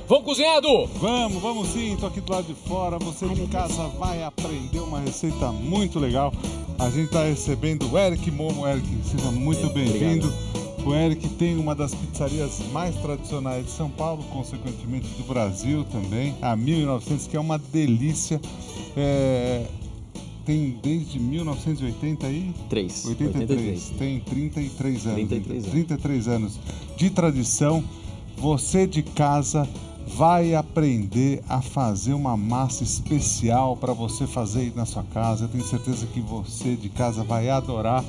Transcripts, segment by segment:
Vamos cozinhar, Edu? Vamos sim, tô aqui do lado de fora. Você de casa vai aprender uma receita muito legal. A gente tá recebendo o Eric Momo. Eric, seja muito bem-vindo. O Eric tem uma das pizzarias mais tradicionais de São Paulo, consequentemente do Brasil também, a 1900, que é uma delícia. Tem desde 1983. 83. Tem 33 anos. 33 anos de tradição. Você de casa vai aprender a fazer uma massa especial para você fazer aí na sua casa. Eu tenho certeza que você de casa vai adorar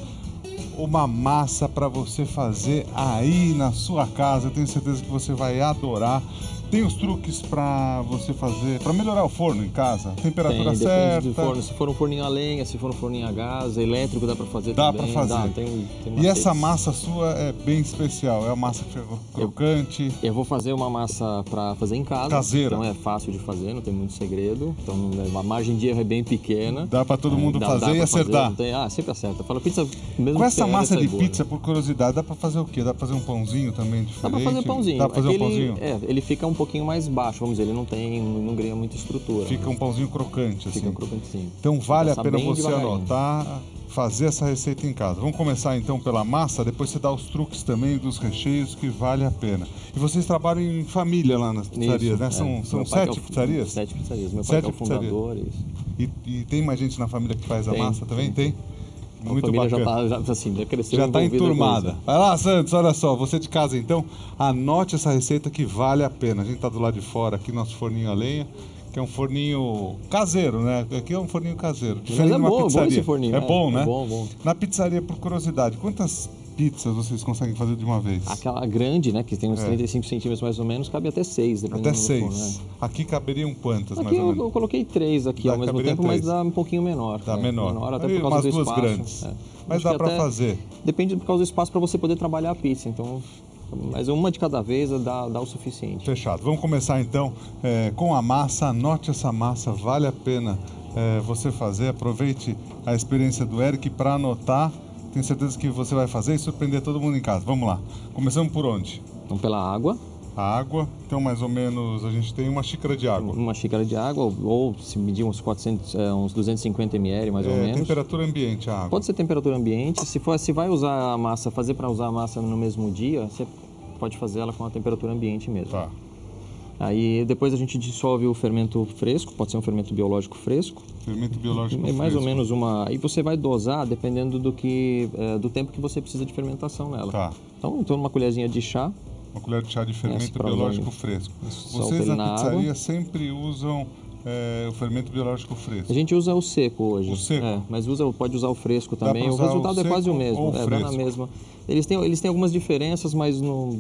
uma massa para você fazer aí na sua casa. Eu tenho certeza que você vai adorar. Tem os truques para você fazer, para melhorar o forno em casa, temperatura certa. Depende do forno. Se for um forninho a lenha, se for um forninho a gás, elétrico dá para fazer também. Dá para fazer. Tem e essa massa sua é bem especial, é uma massa crocante. Eu vou fazer uma massa para fazer em casa. Caseira. Então é fácil de fazer, não tem muito segredo. Então a margem de erro é bem pequena. Dá para todo mundo fazer e acertar. Sempre acerta. Fala pizza mesmo. Com essa massa de pizza, por curiosidade, dá para fazer o quê? Dá para fazer um pãozinho também diferente? Dá para fazer pãozinho. Dá para fazer um pãozinho? Ele fica um pouquinho mais baixo, vamos dizer, ele não ganha muita estrutura. Fica um pãozinho crocante, assim. Fica um crocantezinho. Então vale a pena você anotar, fazer essa receita em casa. Vamos começar então pela massa, depois você dá os truques também dos recheios, que vale a pena. E vocês trabalham em família lá nas pizzarias, né? São 7 pizzarias? 7 pizzarias. Meu pai é o fundador. E tem mais gente na família que faz a massa também? Tem? Muito a família bacana. já cresceu. Já está enturmada. Vai lá, Santos, olha só, você de casa então, anote essa receita que vale a pena. A gente está do lado de fora aqui, nosso forninho a lenha, que é um forninho caseiro, né? Aqui é um forninho caseiro, diferente de uma pizzaria. Bom esse forninho, é bom, né? É bom. Na pizzaria, por curiosidade, quantas pizzas vocês conseguem fazer de uma vez? Aquela grande, né, que tem uns 35 centímetros mais ou menos, cabe até 6, dependendo até 6. do forno, né? Aqui caberiam quantas, aqui mais ou menos? Eu coloquei 3 aqui ao mesmo tempo, 3. mas dá um pouquinho menor. Dá menor. Até por causa do espaço. Grandes. Mas dá para fazer. Depende por causa do espaço para você poder trabalhar a pizza, então... Mas uma de cada vez dá o suficiente. Fechado. Vamos começar então com a massa. Anote essa massa, vale a pena você fazer. Aproveite a experiência do Eric para anotar. Tenho certeza que você vai fazer e surpreender todo mundo em casa. Vamos lá. Começamos por onde? Então pela água. A água, então mais ou menos a gente tem uma xícara de água. Uma xícara de água, ou se medir uns 250 ml mais ou menos. Temperatura ambiente a água. Pode ser temperatura ambiente. Se vai usar a massa, fazer para usar a massa no mesmo dia, você pode fazer ela com a temperatura ambiente mesmo. Tá. Aí depois a gente dissolve o fermento fresco, pode ser um fermento biológico fresco. Fermento biológico fresco. Mais ou menos uma... Aí você vai dosar dependendo do tempo que você precisa de fermentação nela. Tá. Então uma colherzinha de chá. Uma colher de chá de fermento biológico fresco. Vocês na pizzaria sempre usam o fermento biológico fresco? A gente usa o seco hoje. O seco? Mas pode usar o fresco também. O resultado é quase o mesmo. Dá na mesma. Eles têm algumas diferenças, mas no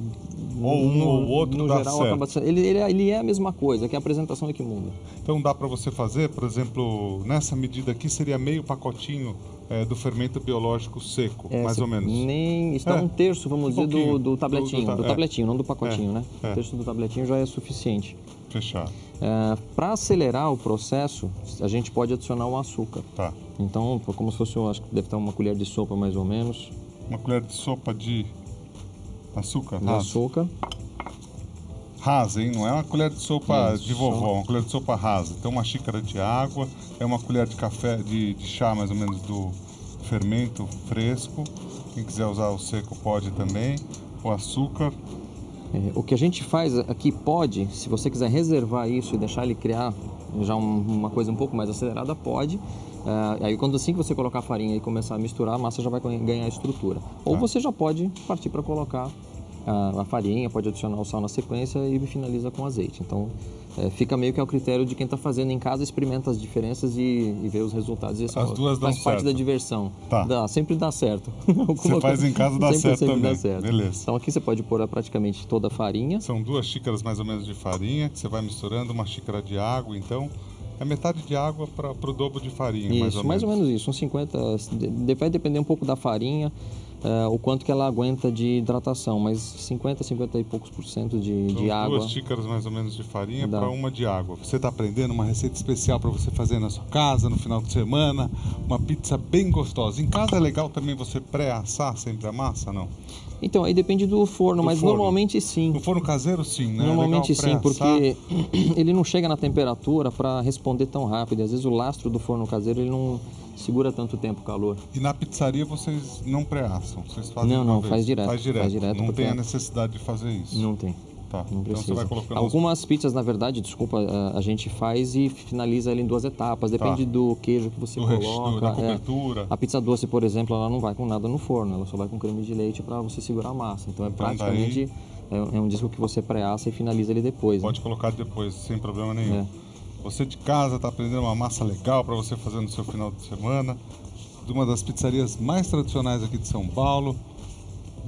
outro dá geral, certo. Ele é a mesma coisa, que a apresentação é que muda. Então dá para você fazer, por exemplo, nessa medida aqui seria meio pacotinho do fermento biológico seco, mais ou menos. Está um terço, vamos dizer, do tabletinho. Do tabletinho, não do pacotinho, né? Um terço do tabletinho já é suficiente. Fechado. Para acelerar o processo, a gente pode adicionar o açúcar. Tá. Então, como se fosse, acho que deve estar uma colher de sopa mais ou menos. Uma colher de sopa de açúcar? De açúcar. Rasa, hein? Não é uma colher de sopa de vovó, uma colher de sopa rasa. Então uma xícara de água, uma colher de café, de chá mais ou menos do fermento fresco. Quem quiser usar o seco pode também. O açúcar. O que a gente faz aqui pode, se você quiser reservar isso e deixar ele criar já uma coisa um pouco mais acelerada, pode. Aí assim que você colocar a farinha e começar a misturar, a massa já vai ganhar estrutura. Ou você já pode partir para colocar a farinha, pode adicionar o sal na sequência e finaliza com azeite. Então fica meio que ao critério de quem está fazendo em casa, experimenta as diferenças e vê os resultados. As duas dão certo. Faz parte da diversão. Tá. Sempre dá certo. Você faz em casa, dá certo também. Dá certo. Beleza. Então aqui você pode pôr praticamente toda a farinha. São 2 xícaras mais ou menos de farinha, que você vai misturando, uma xícara de água, então... É metade de água para o dobro de farinha, mais ou menos isso. Uns 50, vai depender um pouco da farinha, o quanto que ela aguenta de hidratação, mas 50 e poucos % de água. 2 xícaras mais ou menos de farinha para 1 de água. Você está aprendendo uma receita especial para você fazer na sua casa, no final de semana, uma pizza bem gostosa. Em casa é legal também você pré-assar sempre a massa, não? Então, aí depende do forno, mas normalmente sim. No forno caseiro, sim, né? Normalmente sim, porque ele não chega na temperatura para responder tão rápido. Às vezes o lastro do forno caseiro ele não segura tanto tempo o calor. E na pizzaria vocês não pré-assam? Vocês fazem não, faz direto. Faz direto. Não tem a necessidade de fazer isso? Não tem. Tá. Não precisa. Então você vai colocando algumas pizzas, na verdade, a gente faz e finaliza ele em 2 etapas. Depende do queijo que você coloca. Da cobertura. A pizza doce, por exemplo, ela não vai com nada no forno. Ela só vai com creme de leite para você segurar a massa. Então praticamente é um disco que você pré-assa e finaliza ele depois. Pode colocar depois, sem problema nenhum. Você de casa está aprendendo uma massa legal para você fazer no seu final de semana. De uma das pizzarias mais tradicionais aqui de São Paulo.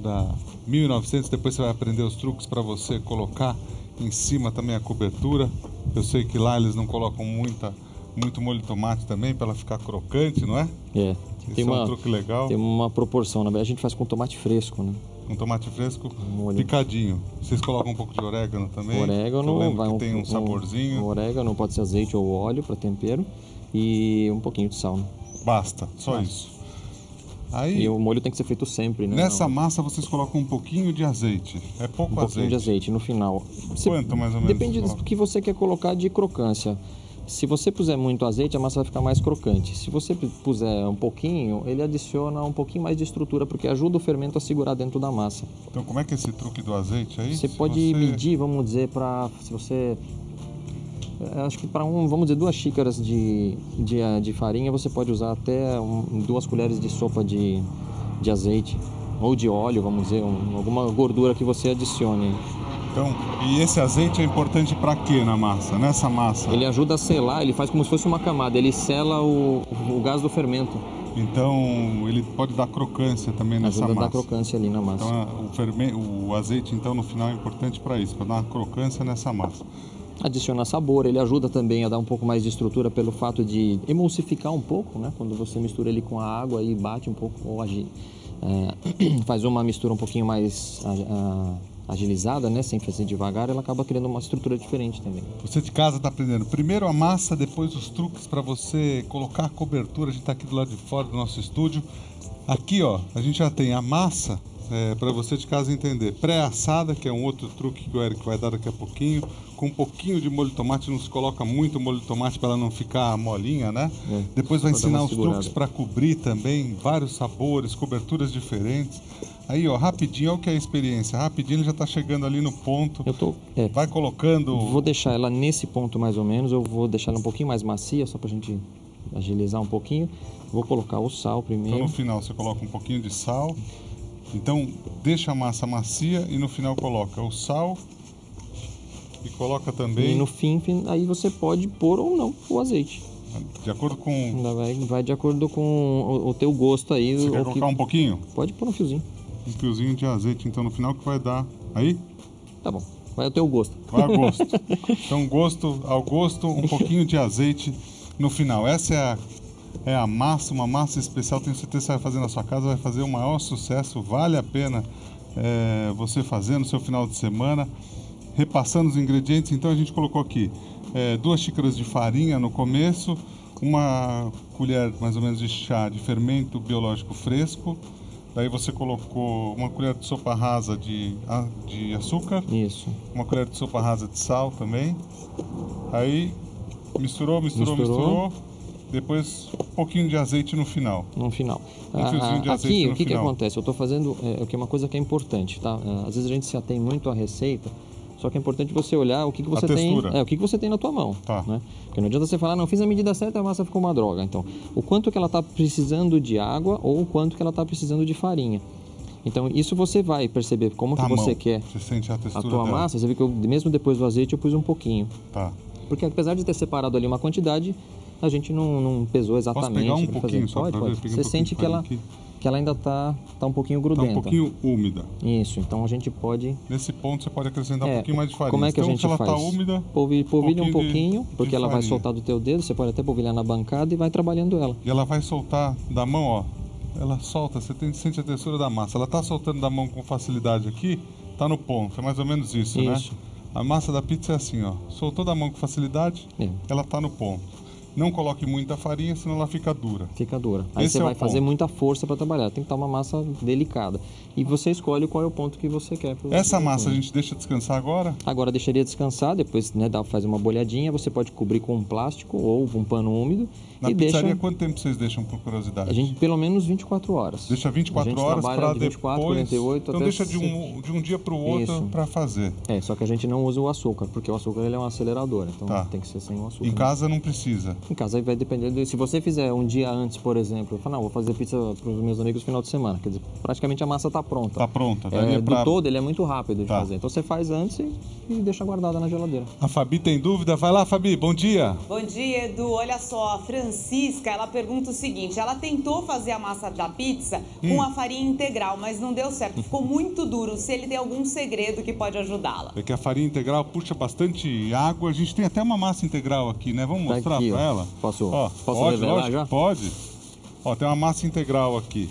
Da 1900, depois você vai aprender os truques para você colocar em cima também a cobertura. Eu sei que lá eles não colocam muito molho de tomate também para ela ficar crocante, não é? Tem um truque legal. Tem uma proporção, na verdade a gente faz com tomate fresco, né? Com tomate fresco picadinho. Vocês colocam um pouco de orégano também? Orégano, vai tem um saborzinho. Orégano pode ser azeite ou óleo para tempero e um pouquinho de sal, né? Basta, só isso. Aí, e o molho tem que ser feito sempre, né? Nessa massa vocês colocam um pouquinho de azeite. É pouco azeite? Um pouquinho de azeite no final. Quanto mais ou menos? Depende do que você quer colocar de crocância. Se você puser muito azeite, a massa vai ficar mais crocante. Se você puser um pouquinho, ele adiciona um pouquinho mais de estrutura, porque ajuda o fermento a segurar dentro da massa. Então como é que é esse truque do azeite aí? Você pode medir, vamos dizer, se você... Acho que para vamos dizer, 2 xícaras de farinha, você pode usar até 2 colheres de sopa de azeite ou de óleo, vamos dizer, alguma gordura que você adicione. Então, e esse azeite é importante para quê na massa, nessa massa? Ele ajuda a selar, ele faz como se fosse uma camada, ele sela o gás do fermento. Então, ele pode dar crocância também nessa massa. Ajuda a dar crocância ali na massa. Então, o azeite, então, no final é importante para isso, para dar uma crocância nessa massa. Adiciona sabor, ele ajuda também a dar um pouco mais de estrutura pelo fato de emulsificar um pouco, né? Quando você mistura ele com a água e bate um pouco, ou faz uma mistura um pouquinho mais agilizada, né? Sem fazer devagar, ela acaba criando uma estrutura diferente também. Você de casa está aprendendo primeiro a massa, depois os truques para você colocar a cobertura. A gente está aqui do lado de fora do nosso estúdio. Aqui, ó, a gente já tem a massa. Para você de casa entender, pré-assada, que é um outro truque que o Eric vai dar daqui a pouquinho, com um pouquinho de molho de tomate, não se coloca muito molho de tomate para ela não ficar molinha, né? Depois vai ensinar os truques para cobrir também, vários sabores, coberturas diferentes. Aí, ó, rapidinho, olha o que é a experiência, rapidinho ele já está chegando ali no ponto, vai colocando... Vou deixar ela nesse ponto mais ou menos, eu vou deixar ela um pouquinho mais macia, só para a gente agilizar um pouquinho. Vou colocar o sal primeiro. Então no final você coloca um pouquinho de sal. Então, deixa a massa macia e no final coloca o sal e coloca também... E no fim, aí você pode pôr ou não o azeite. De acordo com... Vai de acordo com o teu gosto aí. Você quer colocar um pouquinho? Pode pôr um fiozinho. Um fiozinho de azeite, então, no final que vai dar... Aí? Tá bom. Vai ao teu gosto. Vai ao gosto. Então, ao gosto, um pouquinho de azeite no final. Essa é a massa, uma massa especial, tenho certeza que você vai fazer na sua casa, vai fazer o maior sucesso, vale a pena você fazer no seu final de semana. Repassando os ingredientes, então a gente colocou aqui 2 xícaras de farinha no começo, 1 colher mais ou menos de chá de fermento biológico fresco, daí você colocou 1 colher de sopa rasa de açúcar, isso, 1 colher de sopa rasa de sal também, aí misturou. Depois um pouquinho de azeite no final. Um fiozinho de azeite no final. O que acontece? Eu estou fazendo uma coisa que é importante, tá? Às vezes a gente se atém muito à receita, só que é importante você olhar o que você tem, o que você tem na tua mão, tá, né? Porque não adianta você falar, não, fiz a medida certa, a massa ficou uma droga. Então, o quanto que ela está precisando de água ou o quanto que ela está precisando de farinha. Então, isso você vai perceber como que você quer você sente a textura tua dela. massa. Você vê que mesmo depois do azeite eu pus um pouquinho. Tá. Porque apesar de ter separado ali uma quantidade, a gente não pesou exatamente. Posso pegar um pouquinho só para ver? Você sente que ela ainda está um pouquinho grudenta. Está um pouquinho úmida. Isso, então a gente pode... Nesse ponto você pode acrescentar um pouquinho mais de farinha. Como é que então, a gente faz? Se ela está úmida... Polvilha um pouquinho, porque ela vai soltar do teu dedo, você pode até polvilhar na bancada e vai trabalhando ela. E ela vai soltar da mão, ó. Ela solta, você sente a textura da massa. Ela está soltando da mão com facilidade aqui, está no ponto. É mais ou menos isso, né? A massa da pizza é assim, ó. Soltou da mão com facilidade, ela está no ponto. Não coloque muita farinha, senão ela fica dura. Fica dura. Aí você vai fazer muita força para trabalhar. Tem que estar uma massa delicada. E você escolhe qual é o ponto que você quer. Essa massa a gente deixa descansar agora? Agora deixaria descansar, depois faz uma bolhadinha. Você pode cobrir com um plástico ou um pano úmido. Na pizzaria, quanto tempo vocês deixam, por curiosidade? A gente, pelo menos 24 horas. Deixa 24 horas para depois... 48, então deixa de um dia para o outro para fazer. Só que a gente não usa o açúcar, porque o açúcar ele é um acelerador. Então tem que ser sem o açúcar. Em casa não precisa? Em casa vai depender. Se você fizer um dia antes, por exemplo, eu falo, não, vou fazer pizza para os meus amigos no final de semana. Quer dizer, praticamente a massa está pronta. Está pronta. Do todo, ele é muito rápido de fazer. Então você faz antes e deixa guardada na geladeira. A Fabi tem dúvida? Vai lá, Fabi. Bom dia. Bom dia, Edu. Olha só, a Francisca, ela pergunta o seguinte. Ela tentou fazer a massa da pizza com a farinha integral, mas não deu certo. Ficou muito duro. Se ele tem algum segredo que pode ajudá-la. É que a farinha integral puxa bastante água. A gente tem até uma massa integral aqui, né? Vamos mostrar para ela? Posso pode, revelar lógico, já? Pode. Ó, tem uma massa integral aqui.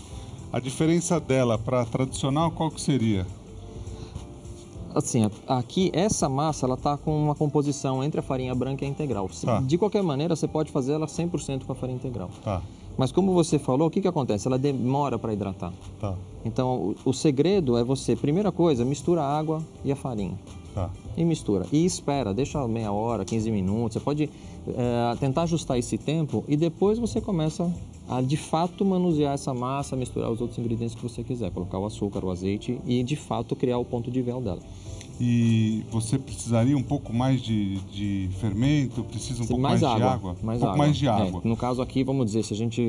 A diferença dela para tradicional, qual que seria? Assim, aqui essa massa ela tá com uma composição entre a farinha branca e a integral. De qualquer maneira, você pode fazer ela 100% com a farinha integral. Mas como você falou, o que acontece? Ela demora para hidratar. Então, o segredo é você, primeira coisa, mistura a água e a farinha. E mistura. E espera, deixa meia hora, 15 minutos. Você pode tentar ajustar esse tempo e depois você começa a, de fato, manusear essa massa, misturar os outros ingredientes que você quiser. Colocar o açúcar, o azeite e, de fato, criar o ponto de véu dela. E você precisaria um pouco mais de fermento? Precisa um pouco mais de água? Mais de água. No caso aqui, vamos dizer, se a gente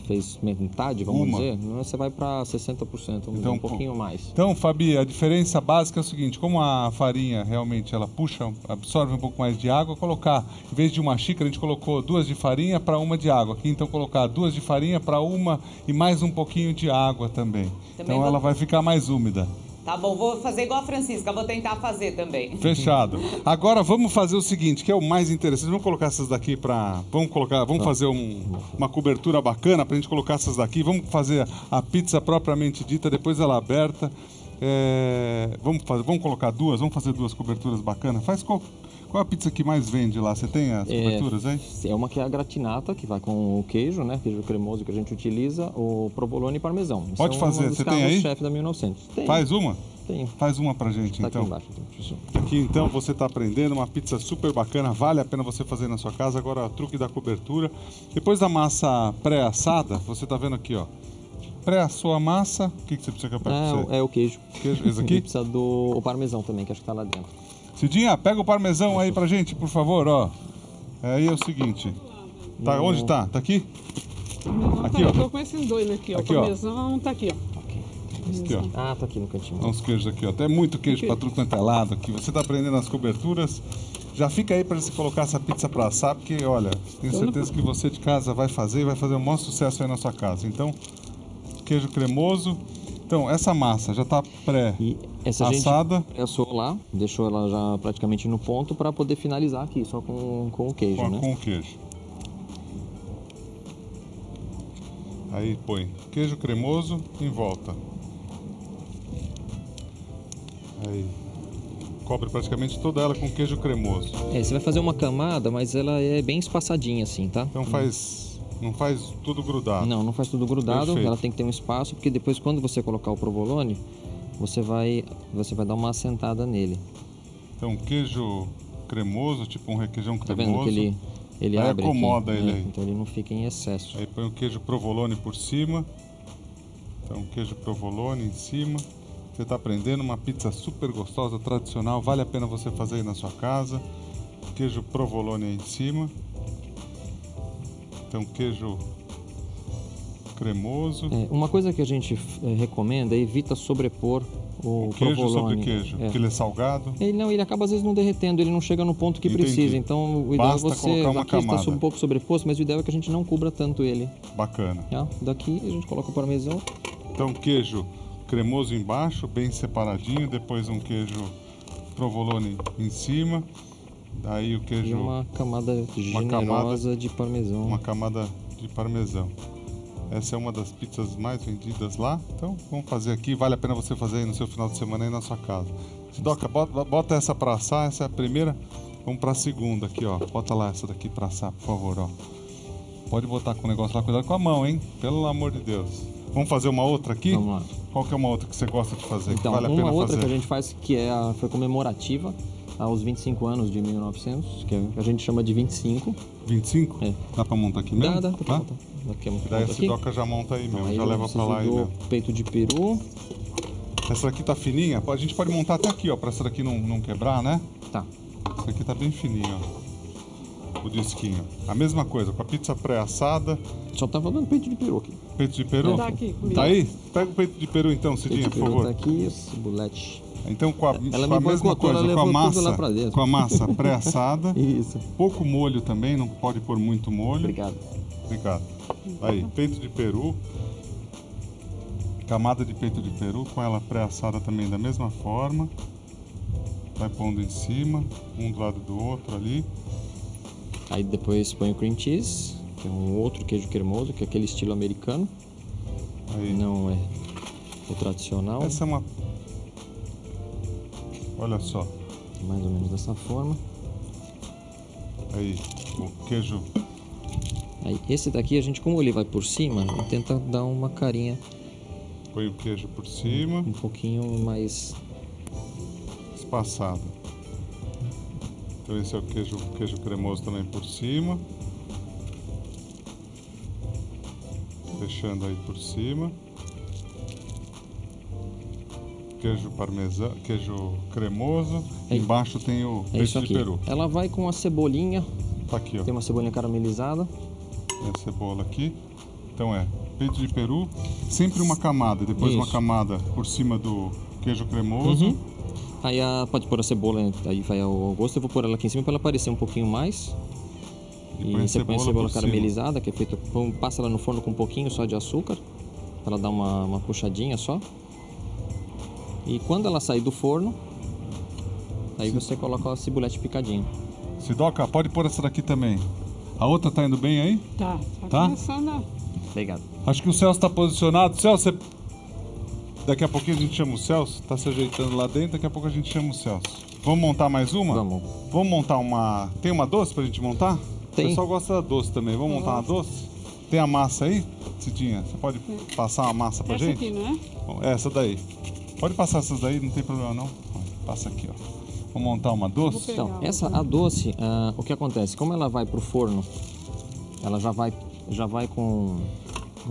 fez metade, dizer, você vai para 60%, então, um pouquinho mais. Então, Fabi, a diferença básica é o seguinte, como a farinha realmente ela absorve um pouco mais de água, colocar, em vez de uma xícara, a gente colocou 2 de farinha para 1 de água. Aqui, então, colocar 2 de farinha para 1 e mais um pouquinho de água também. Então, ela vai ficar mais úmida. Tá bom, vou fazer igual a Francisca, vou tentar fazer também. Fechado. Agora vamos fazer o seguinte, que é o mais interessante. Vamos colocar essas daqui para... Vamos fazer uma cobertura bacana para a gente colocar essas daqui. Vamos fazer a pizza propriamente dita, depois ela aberta. Vamos colocar duas, vamos fazer 2 coberturas bacanas. Faz qual a pizza que mais vende lá? Você tem as coberturas aí? É uma que é a gratinata, que vai com o queijo, né? Queijo cremoso que a gente utiliza, o provolone e parmesão. Pode fazer, você tem aí? Chefe da 1900. Tem. Faz uma? Tenho. Faz uma pra gente, então. Aqui embaixo. Aqui, então, você tá aprendendo uma pizza super bacana, vale a pena você fazer na sua casa. Agora, o truque da cobertura. Depois da massa pré-assada, você tá vendo aqui, ó. Pré-assou a massa, o que você precisa que eu pegue pra você? É o queijo. Esse aqui? Precisa do parmesão também, que acho que tá lá dentro. Cidinha, pega o parmesão aí pra gente, por favor, ó. Aí é o seguinte. Tá, onde tá? Tá aqui? Aqui, ó. Eu tô com esses 2 aqui, ó. O parmesão tá aqui, ó. Aqui, ó. Ah, tá aqui no cantinho. Tem uns queijos aqui, ó. Até muito queijo pra tudo quanto é lado aqui. Você tá aprendendo as coberturas. Já fica aí pra você colocar essa pizza pra assar, porque, olha, tenho certeza que você de casa vai fazer e vai fazer um maior sucesso aí na sua casa. Então, queijo cremoso. Então, essa massa já está pré-assada. A gente assou lá, deixou ela já praticamente no ponto para poder finalizar aqui, só com o queijo, né? Com o queijo. Aí põe queijo cremoso em volta. Aí cobre praticamente toda ela com queijo cremoso. Você vai fazer uma camada, mas ela é bem espaçadinha assim, tá? Então não faz tudo grudado. Não faz tudo grudado. Perfeito. Ela tem que ter um espaço, porque depois quando você colocar o provolone, você vai dar uma assentada nele. Então queijo cremoso, tipo um requeijão cremoso. Tá vendo que ele abre acomoda aqui, ele aí. Então ele não fica em excesso. Aí põe o queijo provolone por cima. Então queijo provolone em cima. Você está aprendendo uma pizza super gostosa, tradicional. Vale a pena você fazer aí na sua casa. Queijo provolone aí em cima. Então, queijo cremoso. Uma coisa que a gente recomenda é evita sobrepor o queijo provolone. sobre queijo, porque ele é salgado. Ele acaba às vezes não derretendo, ele não chega no ponto que precisa. Então, o ideal é você... Aqui está um pouco sobreposto, mas o ideal é que a gente não cubra tanto ele. Bacana. Daqui a gente coloca o parmesão. Então, queijo cremoso embaixo, bem separadinho. Depois um queijo provolone em cima. Daí o queijo... E uma camada generosa de parmesão. Uma camada de parmesão. Essa é uma das pizzas mais vendidas lá. Então, vamos fazer aqui. Vale a pena você fazer aí no seu final de semana aí na sua casa. Sidoca, bota essa para assar. Essa é a primeira Vamos pra segunda aqui, ó. Bota lá essa daqui pra assar, por favor, ó. Pode botar com o negócio lá, cuidado com a mão, hein? Pelo amor de Deus. Vamos fazer uma outra aqui? Vamos lá. Qual que é uma outra que você gosta de fazer? Então, que vale a pena uma outra fazer? que a gente faz que foi comemorativa aos 25 anos de 1900, que a gente chama de 25. 25? É. Dá pra montar aqui mesmo? Dá pra montar. Daí a Sidoca já monta aí mesmo, Aí já leva pra lá aí mesmo. Peito de peru. Essa daqui tá fininha, a gente pode montar até aqui, ó, pra essa daqui não quebrar, né? Tá. Essa aqui tá bem fininha, ó. O disquinho. A mesma coisa, com a pizza pré-assada. Só tá faltando peito de peru aqui. Peito de peru? Tá aqui comigo. Tá aí? Pega o peito de peru então, Cidinha, por favor. Tá aqui, esse bulete. Então com a mesma boicotou, coisa, com a massa dentro. pré-assada. Isso. Pouco molho também, não pode pôr muito molho. Obrigado. Aí, peito de peru. Camada de peito de peru, com ela pré-assada também da mesma forma. Vai pondo em cima, um do lado do outro ali. Aí depois põe o cream cheese, que é um outro queijo cremoso, que é aquele estilo americano. Aí. Não é o tradicional. Essa é uma... Olha só. Mais ou menos dessa forma. Aí, o queijo... Aí, esse daqui, a gente, como ele vai por cima, tenta dar uma carinha... Põe o queijo por cima. Um pouquinho mais... espaçado. Então esse é o queijo cremoso também por cima. Fechando aí por cima. Queijo parmesão, queijo cremoso. Embaixo tem o peito de peru. Ela vai com a cebolinha. Tá aqui, ó. Tem uma cebolinha caramelizada. Tem a cebola aqui. Então peito de peru, sempre uma camada, depois uma camada por cima do queijo cremoso. Aí pode pôr a cebola, aí vai ao gosto. Eu vou pôr ela aqui em cima para ela aparecer um pouquinho mais. E você põe a cebola caramelizada, que é feita, passa ela no forno com um pouquinho só de açúcar, para ela dar uma puxadinha só. E quando ela sair do forno, aí você coloca a cibulete picadinha. Sidoca, pode pôr essa daqui também. A outra tá indo bem aí? Tá começando a... Obrigado. Acho que o Celso tá posicionado. Celso, você... Daqui a pouquinho a gente chama o Celso, tá se ajeitando lá dentro, daqui a pouco a gente chama o Celso. Vamos montar mais uma? Vamos. Vamos montar uma... Tem uma doce pra gente montar? Tem. O pessoal gosta da doce também. Vamos montar uma doce? Tem a massa aí, Cidinha? Você pode passar uma massa pra gente? Essa aqui, não é? Bom, essa daí. Pode passar essas daí, não tem problema não. Passa aqui, ó. Vamos montar uma doce? Então, a doce, o que acontece? Como ela vai pro forno, ela já vai com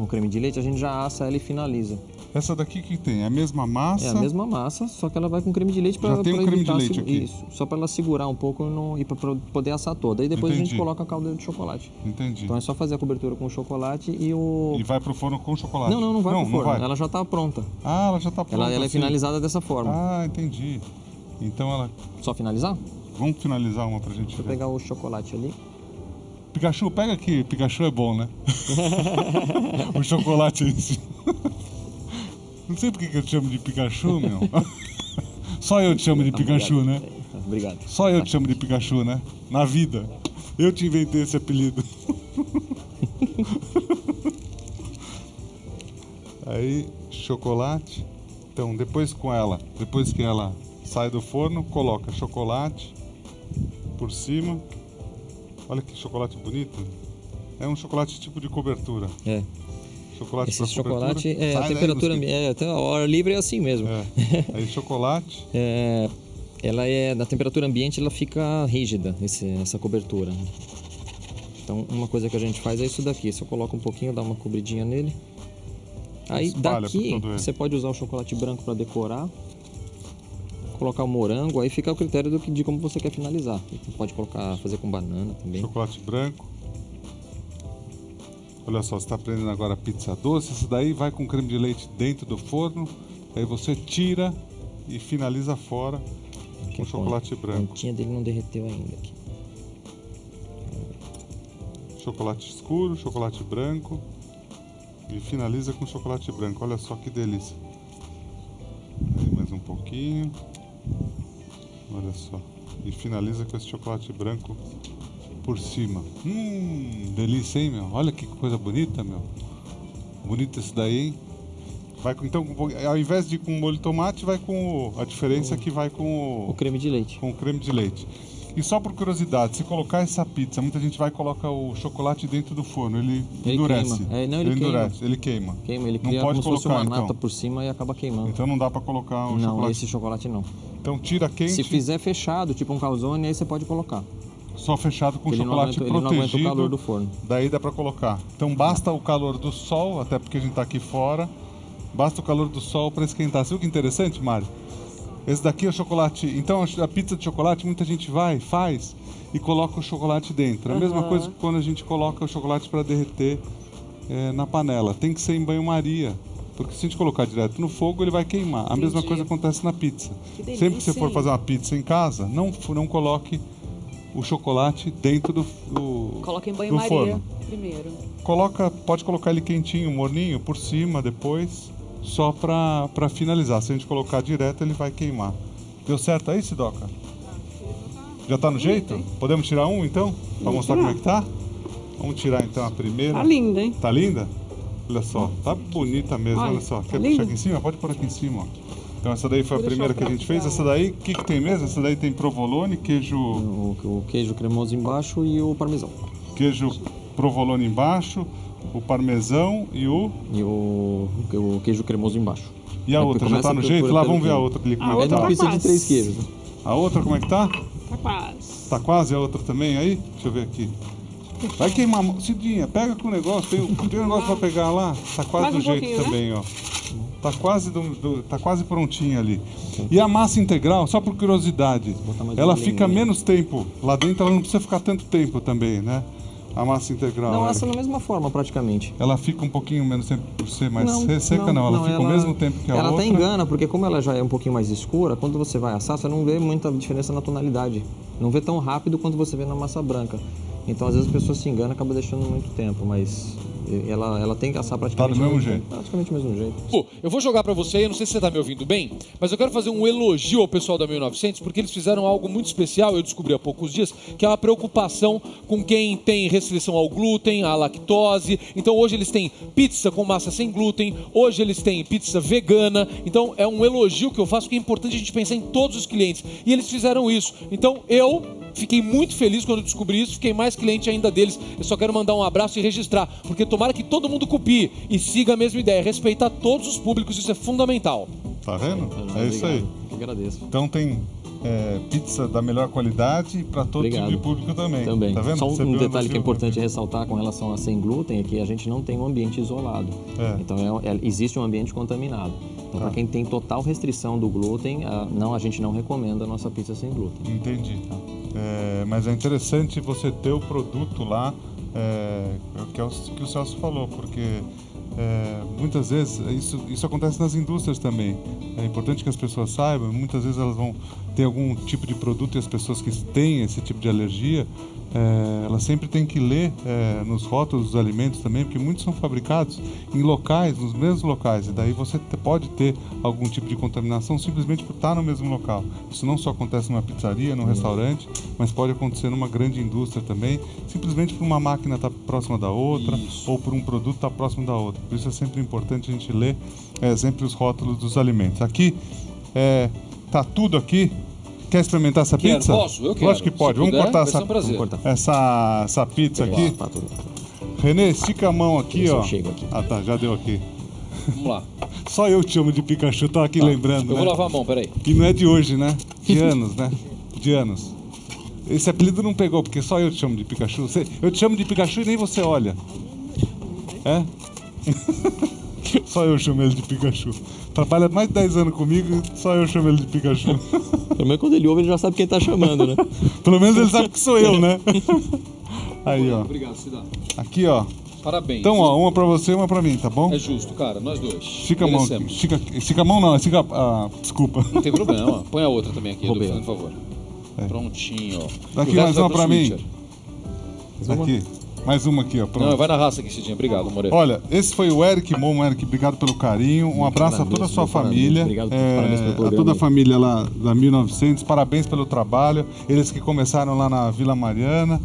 creme de leite, a gente já assa ela e finaliza. Essa daqui que tem? É a mesma massa? É a mesma massa, só que ela vai com creme de leite para já tem um creme de leite aqui. Isso, só para ela segurar um pouco e para poder assar toda. Aí depois a gente coloca a calda de chocolate. Entendi. Então é só fazer a cobertura com o chocolate e o... E vai pro forno com chocolate? Não vai pro forno. Vai. Ela já tá pronta. Ah, ela já tá pronta. Ela é finalizada dessa forma. Ah, entendi. Então ela... Só finalizar? Vamos finalizar uma pra gente ver. Vou pegar o chocolate ali. Pikachu, pega aqui. Pikachu é bom, né? O chocolate em cima. Não sei por que eu te chamo de Pikachu, meu. Só eu te chamo de Pikachu, obrigado, né? Obrigado. Só eu te chamo de Pikachu, né? Na vida. Eu te inventei esse apelido. Aí, chocolate. Então, depois que ela sai do forno, coloca chocolate por cima. Olha que chocolate bonito. É um chocolate tipo de cobertura. É. Chocolate esse chocolate a temperatura até a hora livre é assim mesmo. Aí chocolate. Ela na temperatura ambiente ela fica rígida essa cobertura. Então uma coisa que a gente faz é isso daqui. Você coloca um pouquinho, dá uma cobridinha nele. Aí daqui você pode usar o chocolate branco para decorar. Colocar o morango, aí fica ao critério de como você quer finalizar. Você pode fazer com banana também. Chocolate branco. Olha só, você está aprendendo agora pizza doce. Isso daí vai com creme de leite dentro do forno. Aí você tira e finaliza fora com chocolate branco. A pontinha dele não derreteu ainda aqui. Chocolate escuro, chocolate branco. E finaliza com chocolate branco. Olha só que delícia. Aí mais um pouquinho. Olha só. E finaliza com esse chocolate branco por cima. Delícia, hein, meu? Olha que coisa bonita, meu. Bonito esse daí, hein? Vai com, então, ao invés de ir com molho de tomate, vai com a diferença é que vai com o creme de leite. Com o creme de leite. E só por curiosidade, se colocar essa pizza, muita gente vai e coloca o chocolate dentro do forno, ele endurece. Ele endurece, ele queima. Ele cria como se fosse uma nata por cima e acaba queimando. Então não dá para colocar o chocolate. Não, esse chocolate não. Então tira quente. Se fizer fechado, tipo um calzone, aí você pode colocar. Só fechado com chocolate protegido. Ele não aguenta o calor do forno. Daí dá para colocar. Então basta o calor do sol, até porque a gente está aqui fora. Basta o calor do sol para esquentar. Você viu que interessante, Mário? Esse daqui é o chocolate. Então a pizza de chocolate, muita gente faz e coloca o chocolate dentro. A mesma coisa que quando a gente coloca o chocolate para derreter na panela. Tem que ser em banho-maria. Porque se a gente colocar direto no fogo, ele vai queimar. A mesma coisa acontece na pizza. Sempre que você for fazer uma pizza em casa, não coloque o chocolate dentro do Coloca em banho-maria primeiro. Pode colocar ele quentinho, morninho, por cima, depois, só para finalizar. Se a gente colocar direto, ele vai queimar. Deu certo aí, Sidoca? Já tá no jeito? Podemos tirar um, então? Para mostrar como é que tá? Vamos tirar, então, a primeira. Tá linda, hein? Tá linda? Olha só, tá bonita mesmo, olha só. Quer puxar aqui em cima? Pode pôr aqui em cima, ó. Então essa daí foi a primeira que a gente fez. Essa daí, o que tem mesmo? Essa daí tem provolone, queijo... O queijo cremoso embaixo e o parmesão. Queijo provolone embaixo, o parmesão e o queijo cremoso embaixo. E a outra, já tá no jeito? Lá, vamos ver a outra. É uma pizza de 3 queijos. A outra, como é que tá? Tá quase. Tá quase a outra também aí? Deixa eu ver aqui. Vai queimar, Cidinha, pega com o negócio, tem um negócio pra pegar lá, tá quase do jeito também, ó. Tá quase prontinha ali. E a massa integral, só por curiosidade, ela fica menos tempo lá dentro, ela não precisa ficar tanto tempo também, né? A massa integral. Não, essa é da mesma forma praticamente. Ela fica um pouquinho menos tempo por ser mais seca, não. Ela fica o mesmo tempo que a outra. Ela até engana, porque como ela já é um pouquinho mais escura, quando você vai assar, você não vê muita diferença na tonalidade. Não vê tão rápido quanto você vê na massa branca. Então, às vezes, a pessoa se engana e acaba deixando muito tempo, mas ela tem que assar praticamente do mesmo jeito. Praticamente do mesmo jeito. Pô, eu vou jogar pra você, eu não sei se você tá me ouvindo bem, mas eu quero fazer um elogio ao pessoal da 1900, porque eles fizeram algo muito especial, eu descobri há poucos dias, que é uma preocupação com quem tem restrição ao glúten, à lactose. Então, hoje eles têm pizza com massa sem glúten, hoje eles têm pizza vegana. Então, é um elogio que eu faço, que é importante a gente pensar em todos os clientes. E eles fizeram isso. Então, eu fiquei muito feliz quando eu descobri isso, fiquei mais cliente ainda deles. Eu só quero mandar um abraço e registrar, porque tomara que todo mundo copie e siga a mesma ideia, respeitar todos os públicos, isso é fundamental. Tá vendo? É isso aí. Eu agradeço. Então tem pizza da melhor qualidade para todo tipo de público também. Tá vendo? Só um detalhe que é importante ressaltar com relação a sem glúten é que a gente não tem um ambiente isolado. Então existe um ambiente contaminado. Então para quem tem total restrição do glúten, a gente não recomenda a nossa pizza sem glúten. Entendi. Mas é interessante você ter o produto lá, que é o que o Celso falou, porque muitas vezes isso acontece nas indústrias também. É importante que as pessoas saibam, muitas vezes elas vão ter algum tipo de produto e as pessoas que têm esse tipo de alergia, elas sempre têm que ler nos rótulos dos alimentos também, porque muitos são fabricados em locais, nos mesmos locais, e daí você pode ter algum tipo de contaminação simplesmente por estar no mesmo local. Isso não só acontece numa pizzaria, num restaurante, mas pode acontecer numa grande indústria também, simplesmente por uma máquina estar próxima da outra, ou por um produto estar próximo da outra. Por isso é sempre importante a gente ler sempre os rótulos dos alimentos. Aqui, tá tudo aqui. Quer experimentar essa pizza? Posso? Eu quero. Lógico que pode. Vamos cortar essa pizza aqui. René, estica a mão aqui, ó. Ah, tá, já deu aqui. Vamos lá. Só eu te chamo de Pikachu, tava aqui lembrando, Eu vou lavar a mão, peraí. E não é de hoje, né? De anos, né? De anos. Esse apelido não pegou, porque só eu te chamo de Pikachu. Eu te chamo de Pikachu e nem você olha. É? Só eu chamo ele de Pikachu. Trabalha mais de 10 anos comigo e só eu chamo ele de Pikachu. Pelo menos quando ele ouve, ele já sabe quem tá chamando, né? Pelo menos ele sabe que sou eu, né? Aí, ó. Obrigado, Cidade. Aqui, ó. Parabéns. Então, ó, uma pra você e uma pra mim, tá bom? É justo, cara, nós dois. Estica a mão aqui. Estica a mão não, estica... desculpa. Não tem problema, põe a outra também aqui, por favor. Prontinho, ó. Daqui mais uma pra mim. Aqui. Mais uma aqui, ó. Pronto. Não, vai na raça aqui, Cidinha. Obrigado, Moreira. Olha, esse foi o Eric Mon. Eric, obrigado pelo carinho. Um abraço a toda a sua família. Obrigado, parabéns pelo programa. A toda a família lá da 1900. Parabéns pelo trabalho. Eles que começaram lá na Vila Mariana.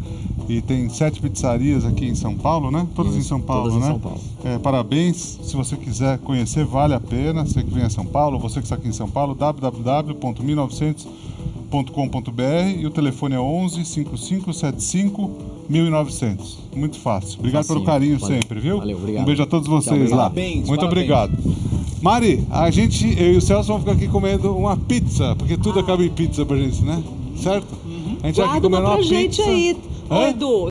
E tem 7 pizzarias aqui em São Paulo, né? Todas em São Paulo, todas né? Em São Paulo. Parabéns. Se você quiser conhecer, vale a pena. Você que vem a São Paulo, você que está aqui em São Paulo, www.1900.com.br. e o telefone é 11 5575 1900. Muito fácil. Obrigado pelo carinho sempre, viu? Valeu, obrigado. Um beijo a todos vocês lá. Parabéns, muito parabéns. obrigado. Mari, eu e o Celso vamos ficar aqui comendo uma pizza, porque tudo acaba em pizza pra gente, né? Certo? A gente vai aqui Guarda comer uma uma pra gente pizza. aí. Ô, Hã? Edu,